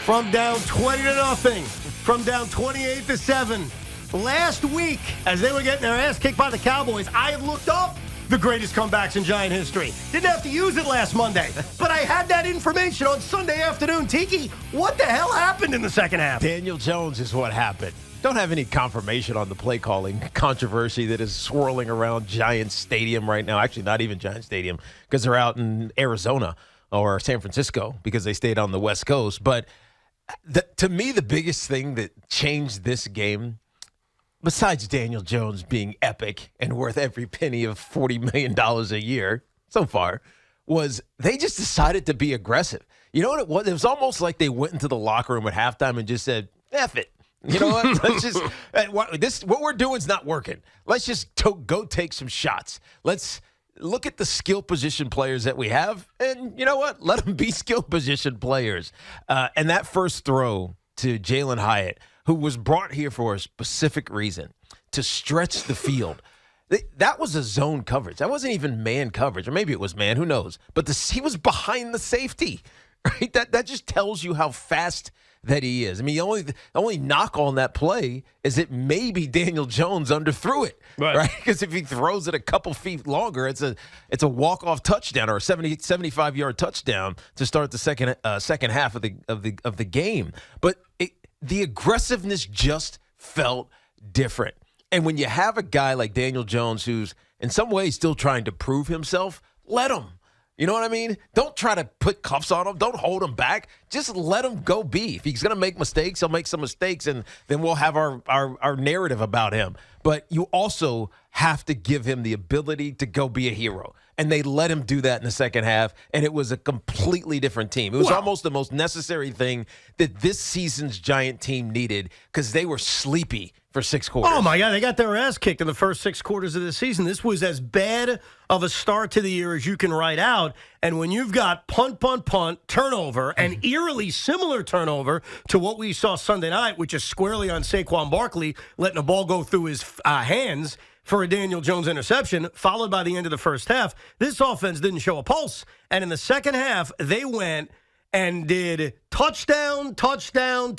From down 20-0, from down 28-7. Last week, as they were getting their ass kicked by the Cowboys, I had looked up the greatest comebacks in Giant history. Didn't have to use it last Monday, but I had that information on Sunday afternoon. Tiki, what the hell happened in the second half? Daniel Jones is what happened. Don't have any confirmation on the play calling controversy that is swirling around Giant Stadium right now. Actually, not even Giant Stadium, because they're out in Arizona or San Francisco because they stayed on the West Coast. But to me, the biggest thing that changed this game, besides Daniel Jones being epic and worth every penny of $40 million a year so far, was they just decided to be aggressive. You know what it was? It was almost like they went into the locker room at halftime and just said, F it. You know what? Let's just what we're doing is not working. Let's just go take some shots. Let's look at the skill position players that we have, and you know what? Let them be skill position players. And that first throw to Jalen Hyatt, who was brought here for a specific reason, to stretch the field. That was a zone coverage. That wasn't even man coverage, or maybe it was man. Who knows? But he was behind the safety. Right? That just tells you how fast that he is. I mean, the only knock on that play is that maybe Daniel Jones underthrew it, right? Because if he throws it a couple feet longer, it's a walk-off touchdown or a 75-yard touchdown to start the second half of the game. But the aggressiveness just felt different. And when you have a guy like Daniel Jones who's in some ways still trying to prove himself, let him. You know what I mean? Don't try to put cuffs on him. Don't hold him back. Just let him go be. If he's going to make mistakes, he'll make some mistakes, and then we'll have our narrative about him. But you also have to give him the ability to go be a hero. And they let him do that in the second half, and it was a completely different team. It was almost the most necessary thing that this season's Giant team needed because they were sleepy for 6 quarters. Oh, my God. They got their ass kicked in the first 6 quarters of the season. This was as bad of a start to the year as you can write out. And when you've got punt, turnover, and eerily similar turnover to what we saw Sunday night, which is squarely on Saquon Barkley, letting the ball go through his hands for a Daniel Jones interception, followed by the end of the first half, this offense didn't show a pulse. And in the second half, they went and did touchdown, field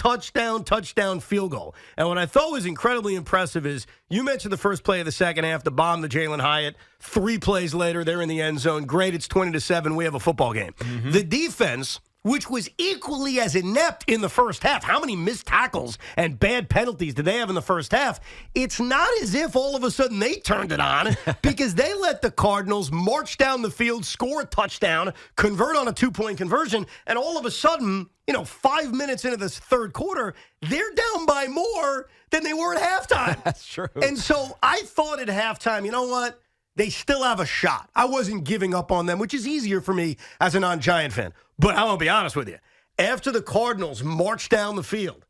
goal. And what I thought was incredibly impressive is you mentioned the first play of the second half, the bomb to Jalen Hyatt. 3 plays later, they're in the end zone. Great, it's 20-7. We have a football game. Mm-hmm. The defense, which was equally as inept in the first half. How many missed tackles and bad penalties did they have in the first half? It's not as if all of a sudden they turned it on because they let the Cardinals march down the field, score a touchdown, convert on a 2-point conversion, and all of a sudden, 5 minutes into this third quarter, they're down by more than they were at halftime. That's true. And so I thought at halftime, you know what? They still have a shot. I wasn't giving up on them, which is easier for me as a non-Giant fan. But I'm going to be honest with you. After the Cardinals march down the field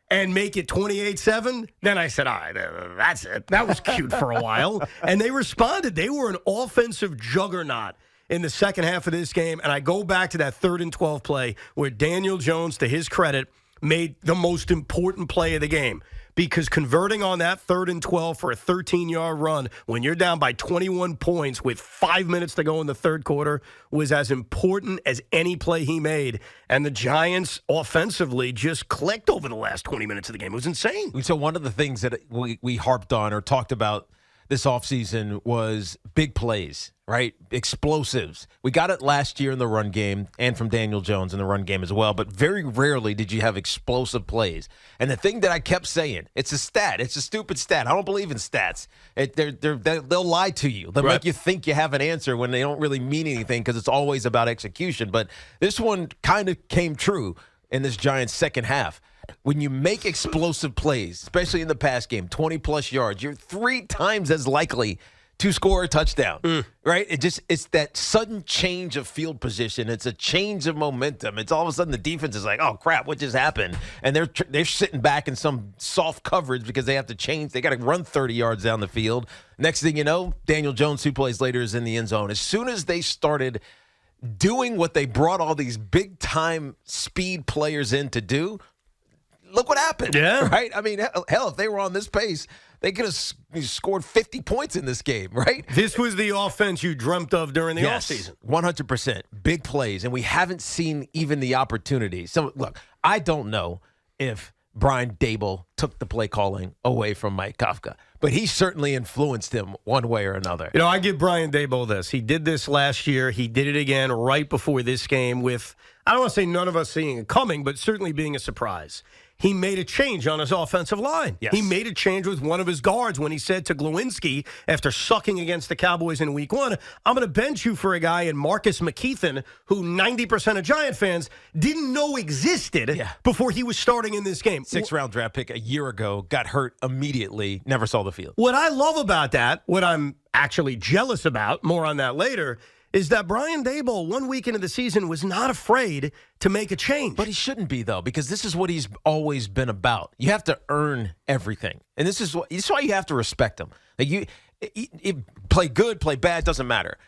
and make it 28-7, then I said, all right, that's it. That was cute for a while. And they responded. They were an offensive juggernaut in the second half of this game. And I go back to that 3rd and 12 play where Daniel Jones, to his credit, made the most important play of the game. Because converting on that 3rd and 12 for a 13-yard run when you're down by 21 points with 5 minutes to go in the third quarter was as important as any play he made. And the Giants offensively just clicked over the last 20 minutes of the game. It was insane. So one of the things that we harped on or talked about this offseason was big plays, right? Explosives. We got it last year in the run game and from Daniel Jones in the run game as well, but very rarely did you have explosive plays. And the thing that I kept saying, it's a stat. It's a stupid stat. I don't believe in stats. They'll lie to you. They'll make you think you have an answer when they don't really mean anything because it's always about execution. But this one kind of came true in this Giants second half. When you make explosive plays, especially in the pass game, 20-plus yards, you're 3 times as likely to score a touchdown, right? It's that sudden change of field position. It's a change of momentum. It's all of a sudden the defense is like, oh, crap, what just happened? And they're sitting back in some soft coverage because they have to change. They got to run 30 yards down the field. Next thing you know, Daniel Jones, 2 plays later, is in the end zone. As soon as they started doing what they brought all these big-time speed players in to do, look what happened. Yeah. Right? I mean, hell, if they were on this pace, they could have scored 50 points in this game, right? This was the offense you dreamt of during the offseason. 100%. Big plays, and we haven't seen even the opportunities. So, look, I don't know if Brian Daboll took the play calling away from Mike Kafka, but he certainly influenced him one way or another. You know, I give Brian Daboll this. He did this last year. He did it again right before this game with, I don't want to say none of us seeing it coming, but certainly being a surprise. He made a change on his offensive line. Yes. He made a change with one of his guards when he said to Glowinski, after sucking against the Cowboys in week 1, I'm going to bench you for a guy in Marcus McKeithen, who 90% of Giant fans didn't know existed before he was starting in this game. 6th-round draft pick a year ago, got hurt immediately, never saw the field. What I love about that, what I'm actually jealous about, more on that later, is that Brian Daboll, 1 week into the season, was not afraid to make a change. But he shouldn't be, though, because this is what he's always been about. You have to earn everything. And this is why you have to respect him. Like you play good, play bad, doesn't matter.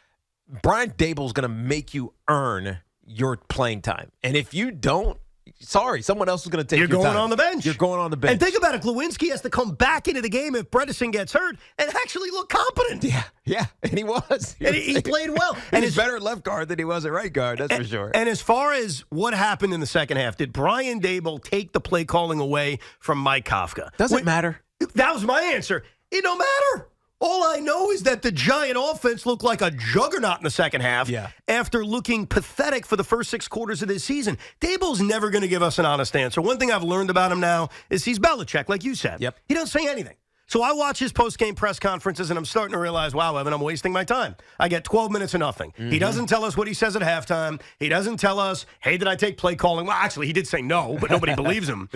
Brian Daboll's going to make you earn your playing time. And if you don't, sorry, someone else is going to take your time. You're going on the bench. You're going on the bench. And think about it. Glowinski has to come back into the game if Bredesen gets hurt and actually look competent. Yeah, and he was. And he played well. And he's better at left guard than he was at right guard, that's for sure. And as far as what happened in the second half, did Brian Daboll take the play calling away from Mike Kafka? Doesn't matter. That was my answer. It don't matter. All I know is that the Giant offense looked like a juggernaut in the second half after looking pathetic for the first 6 quarters of this season. Daboll's never going to give us an honest answer. One thing I've learned about him now is he's Belichick, like you said. Yep. He doesn't say anything. So I watch his post-game press conferences, and I'm starting to realize, wow, Evan, I'm wasting my time. I get 12 minutes of nothing. Mm-hmm. He doesn't tell us what he says at halftime. He doesn't tell us, hey, did I take play calling? Well, actually, he did say no, but nobody believes him.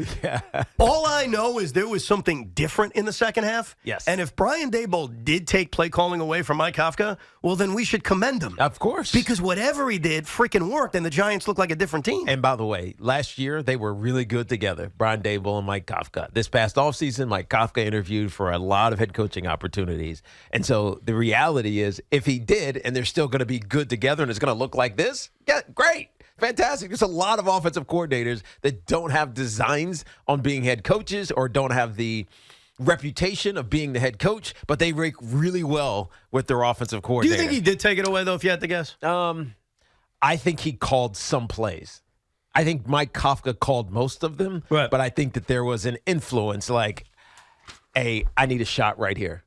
All I know is there was something different in the second half. Yes. And if Brian Daboll did take play calling away from Mike Kafka, well, then we should commend him. Of course. Because whatever he did freaking worked, and the Giants look like a different team. And by the way, last year, they were really good together, Brian Daboll and Mike Kafka. This past offseason, Mike Kafka interviewed for a lot of head coaching opportunities. And so the reality is, if he did, and they're still going to be good together and it's going to look like this, yeah, great. Fantastic. There's a lot of offensive coordinators that don't have designs on being head coaches or don't have the reputation of being the head coach, but they rank really well with their offensive coordinator. Do you think he did take it away, though, if you had to guess? I think he called some plays. I think Mike Kafka called most of them, right. But I think that there was an influence like, hey, I need a shot right here.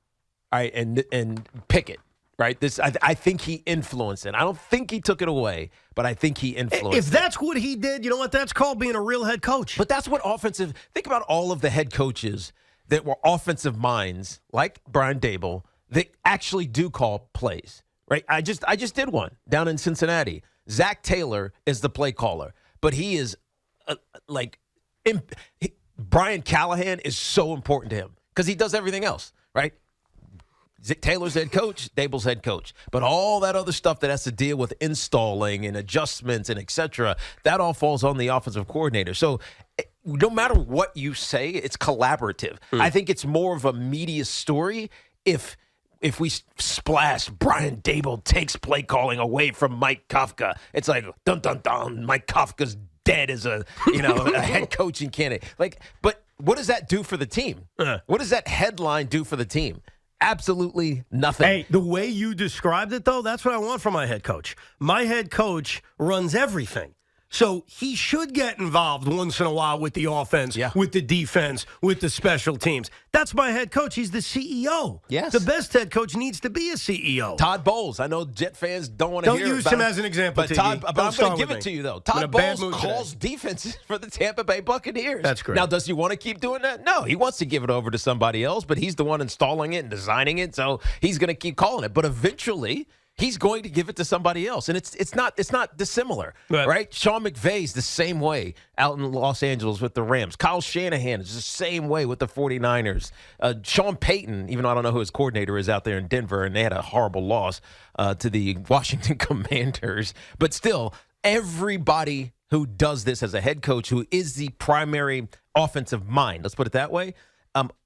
All right, and pick it. Right? I think he influenced it. I don't think he took it away, but I think he influenced it. If that's what he did, you know what? That's called being a real head coach. But that's what think about all of the head coaches that were offensive minds, like Brian Daboll, that actually do call plays. Right? I just did one down in Cincinnati. Zach Taylor is the play caller, but he is Brian Callahan is so important to him because he does everything else, right? Taylor's head coach, Daboll's head coach. But all that other stuff that has to deal with installing and adjustments and et cetera, that all falls on the offensive coordinator. So no matter what you say, it's collaborative. I think it's more of a media story if we splash Brian Daboll takes play calling away from Mike Kafka. It's like, dun, dun, dun, Mike Kafka's dead as a head coaching candidate. But what does that do for the team? What does that headline do for the team? Absolutely nothing. Hey, the way you described it, though, that's what I want from my head coach. My head coach runs everything. So he should get involved once in a while with the offense, with the defense, with the special teams. That's my head coach. He's the CEO. Yes. The best head coach needs to be a CEO. Todd Bowles. I know Jet fans don't want to hear use him as an example, but I'm going to give it to you, though. Todd Bowles calls defenses for the Tampa Bay Buccaneers. That's great. Now, does he want to keep doing that? No, he wants to give it over to somebody else, but he's the one installing it and designing it, so he's going to keep calling it. But eventually, he's going to give it to somebody else, and it's not dissimilar, right? Sean McVay's the same way out in Los Angeles with the Rams. Kyle Shanahan is the same way with the 49ers. Sean Payton, even though I don't know who his coordinator is out there in Denver, and they had a horrible loss to the Washington Commanders, but still, everybody who does this as a head coach, who is the primary offensive mind, let's put it that way,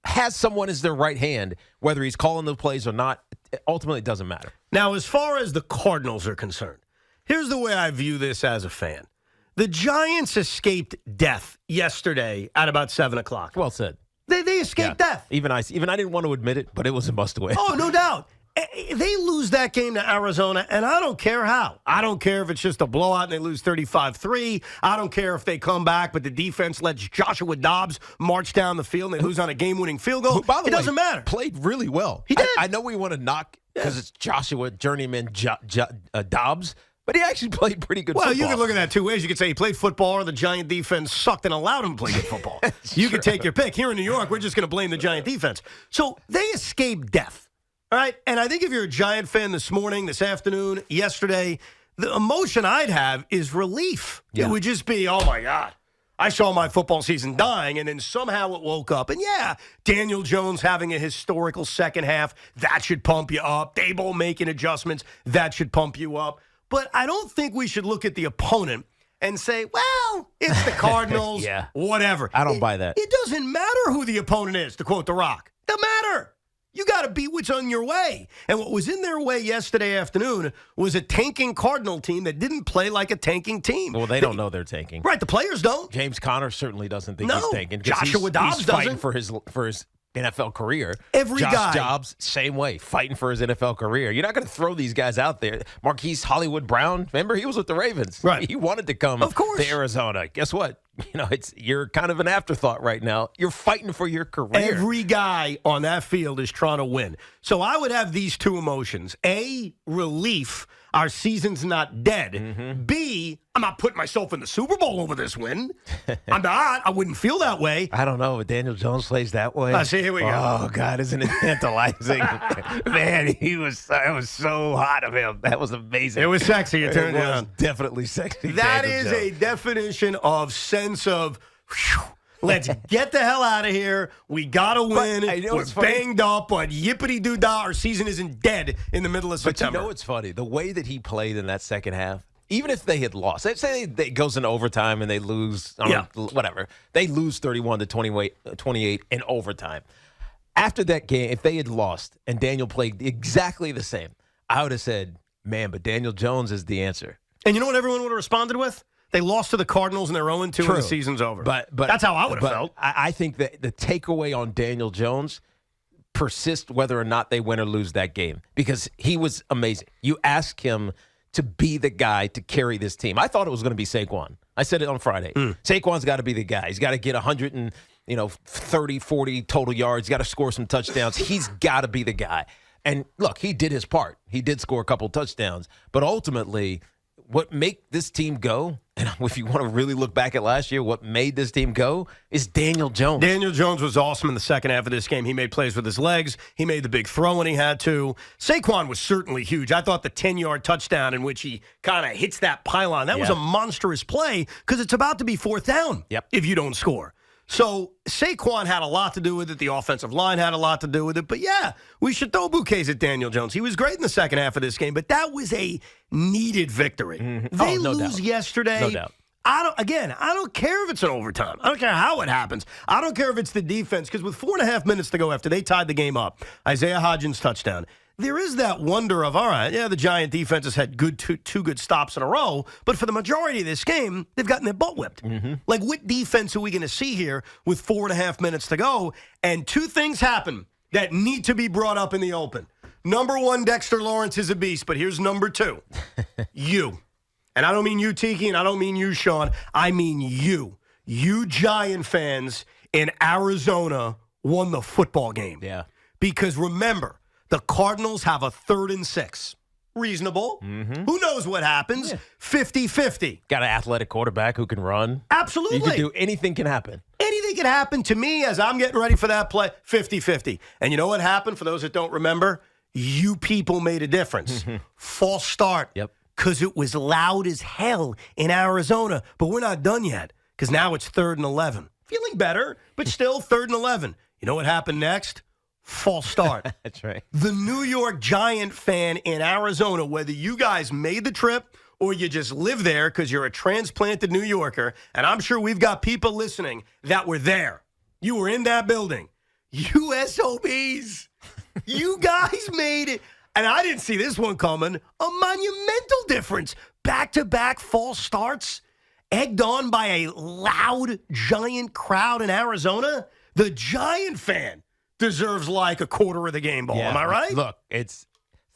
has someone as their right hand, whether he's calling the plays or not. Ultimately, it doesn't matter. Now, as far as the Cardinals are concerned, here's the way I view this as a fan. The Giants escaped death yesterday at about 7 o'clock. Well said. They escaped death. Even I didn't want to admit it, but it was a must-win. Oh, no doubt. They lose that game to Arizona, and I don't care how. I don't care if it's just a blowout and they lose 35-3. I don't care if they come back, but the defense lets Joshua Dobbs march down the field and they lose on a game-winning field goal. It doesn't matter. Played really well. He did. I know we want to knock because it's Joshua Journeyman Dobbs, but he actually played pretty good football. Well, you can look at that two ways. You could say he played football or the Giant defense sucked and allowed him to play good football. You could take your pick. Here in New York, we're just going to blame the Giant defense. So they escaped death. All right, and I think if you're a Giant fan this morning, this afternoon, yesterday, the emotion I'd have is relief. Yeah. It would just be, oh, my God. I saw my football season dying, and then somehow it woke up. And, yeah, Daniel Jones having a historical second half, that should pump you up. Daboll making adjustments, that should pump you up. But I don't think we should look at the opponent and say, well, it's the Cardinals, whatever. I don't buy that. It doesn't matter who the opponent is, to quote The Rock. It doesn't matter. You got to beat what's on your way. And what was in their way yesterday afternoon was a tanking Cardinal team that didn't play like a tanking team. Well, they don't know they're tanking. Right, the players don't. James Conner certainly doesn't think he's tanking. Joshua Dobbs he's doesn't. Fighting for his NFL career. Every guy. Dobbs, same way, fighting for his NFL career. You're not going to throw these guys out there. Marquise Hollywood Brown, remember, he was with the Ravens. Right. He wanted to come to Arizona. Guess what? You're kind of an afterthought right now. You're fighting for your career. Every guy on that field is trying to win. So I would have these two emotions. A, relief. Our season's not dead. Mm-hmm. B, I'm not putting myself in the Super Bowl over this win. I'm not. I wouldn't feel that way. I don't know, but Daniel Jones plays that way. See, here we go. Oh, God, isn't it tantalizing? Man, it was so hot of him. That was amazing. It was sexy. It turned out. It was definitely sexy. That is a definition of sense of, whew, let's get the hell out of here. We got to win. We're banged up, but yippity-doo-dah, our season isn't dead in the middle of September. But you know what's funny? The way that he played in that second half, even if they had lost, say it goes into overtime and they lose, whatever. They lose 31-28 in overtime. After that game, if they had lost and Daniel played exactly the same, I would have said, man, but Daniel Jones is the answer. And you know what everyone would have responded with? They lost to the Cardinals and they're 0-2 and the season's over. But that's how I would have felt. I think that the takeaway on Daniel Jones persists whether or not they win or lose that game because he was amazing. You ask him to be the guy to carry this team. I thought it was going to be Saquon. I said it on Friday. Saquon's got to be the guy. He's got to get 130, 40 total yards. He's got to score some touchdowns. He's got to be the guy. And look, he did his part. He did score a couple touchdowns. But ultimately, what made this team go, and if you want to really look back at last year, what made this team go is Daniel Jones. Daniel Jones was awesome in the second half of this game. He made plays with his legs. He made the big throw when he had to. Saquon was certainly huge. I thought the 10-yard touchdown in which he kind of hits that pylon, that was a monstrous play because it's about to be fourth down if you don't score. So Saquon had a lot to do with it. The offensive line had a lot to do with it. But, yeah, we should throw bouquets at Daniel Jones. He was great in the second half of this game, but that was a needed victory. Mm-hmm. They lose yesterday. No doubt. I don't care if it's an overtime. I don't care how it happens. I don't care if it's the defense, because with 4.5 minutes to go after they tied the game up, Isaiah Hodgins' touchdown, there is that wonder of, all right, the Giant defense has had two good stops in a row, but for the majority of this game, they've gotten their butt whipped. Mm-hmm. Like, what defense are we going to see here with 4.5 minutes to go? And two things happen that need to be brought up in the open. Number one, Dexter Lawrence is a beast, but here's number two. You. And I don't mean you, Tiki, and I don't mean you, Sean. I mean you. You Giant fans in Arizona won the football game. Yeah. Because remember, the Cardinals have a 3rd and 6. Reasonable. Mm-hmm. Who knows what happens? 50-50. Got an athletic quarterback who can run. Absolutely. You can do anything can happen. Anything can happen to me as I'm getting ready for that play. 50-50. And you know what happened? For those that don't remember, you people made a difference. False start. Yep. Because it was loud as hell in Arizona. But we're not done yet because now it's 3rd and 11. Feeling better, but still 3rd and 11. You know what happened next? False start. That's right. The New York Giant fan in Arizona, whether you guys made the trip or you just live there because you're a transplanted New Yorker, and I'm sure we've got people listening that were there. You were in that building. You SOBs. You guys made it. And I didn't see this one coming. A monumental difference. Back-to-back false starts, egged on by a loud Giant crowd in Arizona. The Giant fan deserves like a quarter of the game ball. Yeah. Am I right? Look, it's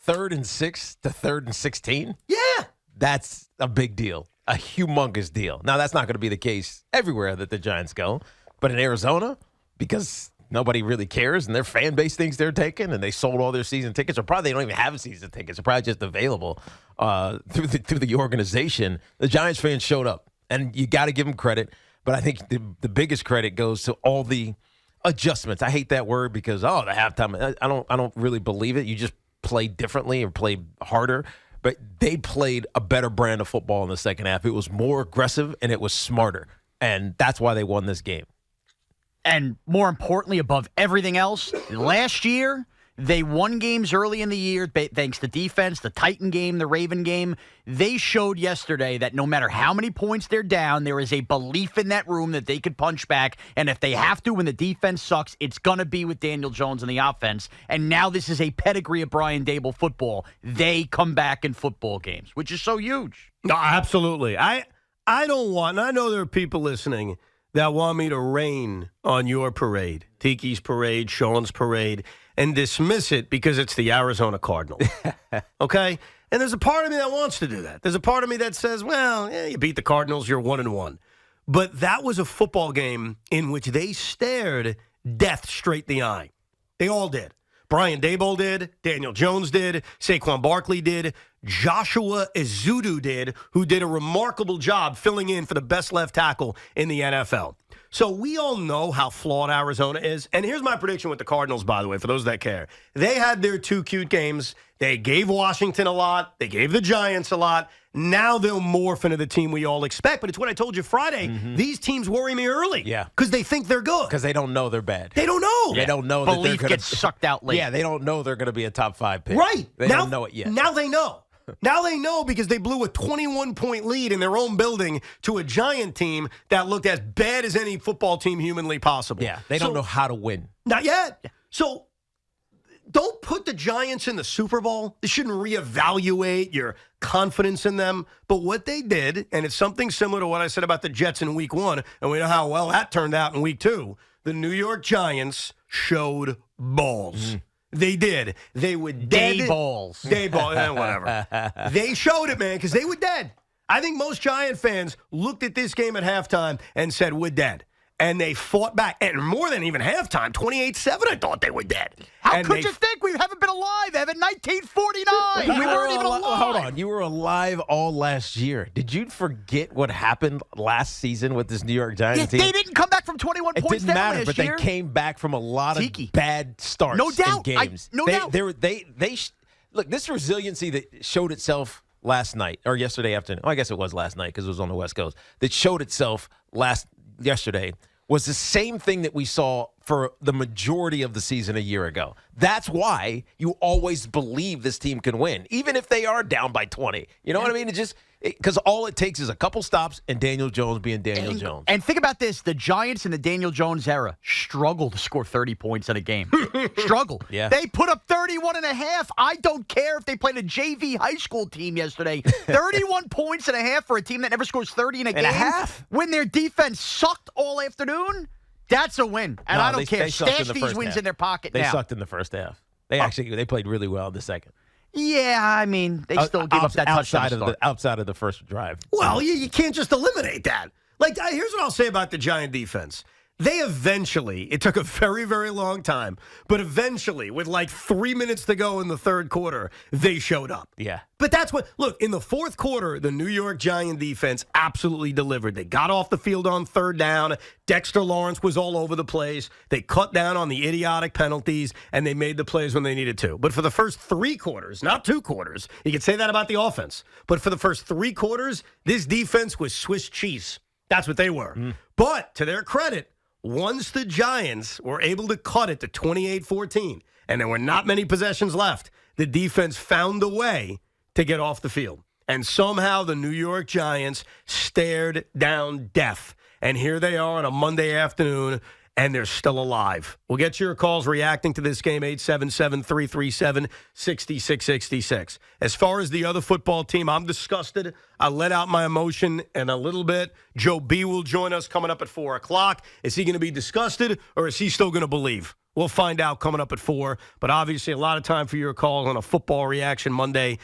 3rd and 6 to 3rd and 16? Yeah. That's a big deal, a humongous deal. Now, that's not going to be the case everywhere that the Giants go, but in Arizona, because nobody really cares and their fan base thinks they're taking, and they sold all their season tickets, or probably they don't even have season tickets. They're probably just available through the organization. The Giants fans showed up, and you got to give them credit. But I think the biggest credit goes to all the adjustments. I hate that word because the halftime. I don't really believe it. You just play differently or play harder. But they played a better brand of football in the second half. It was more aggressive and it was smarter, and that's why they won this game. And more importantly, above everything else, last year, they won games early in the year thanks to defense, the Titan game, the Raven game. They showed yesterday that no matter how many points they're down, there is a belief in that room that they could punch back. And if they have to, when the defense sucks, it's going to be with Daniel Jones in the offense. And now this is a pedigree of Brian Daboll football. They come back in football games, which is so huge. No, absolutely. I don't want, and I know there are people listening that want me to rain on your parade, Tiki's parade, Sean's parade, and dismiss it because it's the Arizona Cardinals. Okay? And there's a part of me that wants to do that. There's a part of me that says, well, you beat the Cardinals, you're 1-1. But that was a football game in which they stared death straight in the eye. They all did. Brian Daboll did. Daniel Jones did. Saquon Barkley did. Joshua Ezeudu did, who did a remarkable job filling in for the best left tackle in the NFL. So we all know how flawed Arizona is. And here's my prediction with the Cardinals, by the way, for those that care. They had their 2 cute games. They gave Washington a lot. They gave the Giants a lot. Now they'll morph into the team we all expect. But it's what I told you Friday. Mm-hmm. These teams worry me early. Yeah. Because they think they're good. Because they don't know they're bad. They don't know. They don't know Belief that they're going gets sucked out late. Yeah, they don't know they're going to be a top 5 pick. Right. They don't know it yet. Now they know. Now they know because they blew a 21-point lead in their own building to a Giant team that looked as bad as any football team humanly possible. Yeah, they don't know how to win. Not yet. Yeah. So don't put the Giants in the Super Bowl. This shouldn't reevaluate your confidence in them. But what they did, and it's something similar to what I said about the Jets in Week 1, and we know how well that turned out in Week 2, the New York Giants showed balls. Mm. They did. They were dead. Dayball. Whatever. They showed it, man, because they were dead. I think most Giant fans looked at this game at halftime and said, we're dead. And they fought back. And more than even halftime, 28-7, I thought they were dead. How could you think we haven't been alive, Evan? 1949. We weren't even alive. Hold on. You were alive all last year. Did you forget what happened last season with this New York Giants team? They didn't come back from 21 it points didn't down matter, last but year. They came back from a lot of Tiki. bad starts No doubt. in games. No doubt. Look, this resiliency that showed itself last night or yesterday afternoon. I guess it was last night because it was on the West Coast. That showed itself yesterday was the same thing that we saw for the majority of the season a year ago. That's why you always believe this team can win, even if they are down by 20. You know what I mean? Because all it takes is a couple stops and Daniel Jones being Daniel Jones. And think about this. The Giants in the Daniel Jones era struggle to score 30 points in a game. Struggle. Yeah. They put up 31 and a half. I don't care if they played a JV high school team yesterday. 31 points and a half for a team that never scores 30 in a game. And a half? When their defense sucked all afternoon, that's a win. And I don't care. They sucked Stash in the these first wins half. in their pocket They now. sucked in the first half. They played really well in the second. Yeah, I mean, they still give up that touchdown outside of the first drive. Well, you can't just eliminate that. Here's what I'll say about the Giant defense. They eventually, it took a very, very long time, but eventually, with 3 minutes to go in the third quarter, they showed up. Yeah. But that's what, look, in the fourth quarter, the New York Giant defense absolutely delivered. They got off the field on third down. Dexter Lawrence was all over the place. They cut down on the idiotic penalties, and they made the plays when they needed to. But for the first 3 quarters, not 2 quarters, you could say that about the offense. But for the first 3 quarters, this defense was Swiss cheese. That's what they were. But to their credit, once the Giants were able to cut it to 28-14, and there were not many possessions left, the defense found a way to get off the field. And somehow the New York Giants stared down death. And here they are on a Monday afternoon, and they're still alive. We'll get to your calls reacting to this game, 877-337-6666. As far as the other football team, I'm disgusted. I let out my emotion in a little bit. Joe B will join us coming up at 4 o'clock. Is he going to be disgusted, or is he still going to believe? We'll find out coming up at 4. But obviously, a lot of time for your call on a Football Reaction Monday.